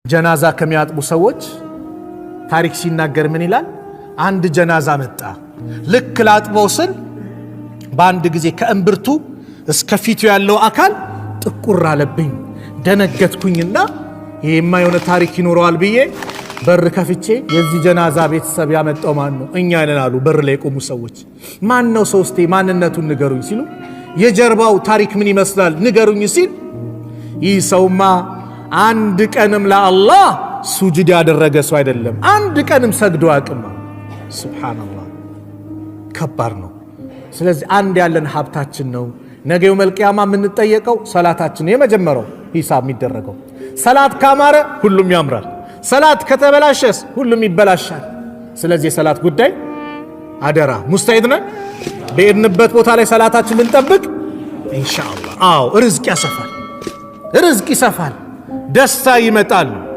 ጀናዛ ከሚያጥቡ ሰዎች ታሪክ ሲናገር ምን ይላል? አንድ ጀናዛ መጣ። ልክ ላጥበው ስል በአንድ ጊዜ ከእምብርቱ እስከ ፊቱ ያለው አካል ጥቁር አለብኝ። ደነገጥኩኝና ይሄማ የሆነ ታሪክ ይኖረዋል ብዬ በር ከፍቼ የዚህ ጀናዛ ቤተሰብ ያመጣው ማን ነው? እኛ ነን አሉ በር ላይ የቆሙ ሰዎች። ማን ነው ሰው? እስቲ ማንነቱን ንገሩኝ ሲሉ የጀርባው ታሪክ ምን ይመስላል ንገሩኝ ሲል ይህ ሰውማ አንድ ቀንም ለአላህ ሱጁድ ያደረገ ሰው አይደለም፣ አንድ ቀንም ሰግዶ አያውቅም። ሱብሃንአላህ፣ ከባድ ነው። ስለዚህ አንድ ያለን ሀብታችን ነው። ነገ የውመል ቂያማ የምንጠየቀው ሰላታችን ነው። የመጀመሪያው ሂሳብ የሚደረገው ሰላት ካማረ ሁሉም ያምራል፣ ሰላት ከተበላሸስ ሁሉም ይበላሻል። ስለዚህ የሰላት ጉዳይ አደራ ሙስተዒድ ነን። በሄድንበት ቦታ ላይ ሰላታችን ብንጠብቅ ኢንሻአላህ ርዝቅ ያሰፋል፣ ርዝቅ ይሰፋል፣ ደስታ ይመጣል።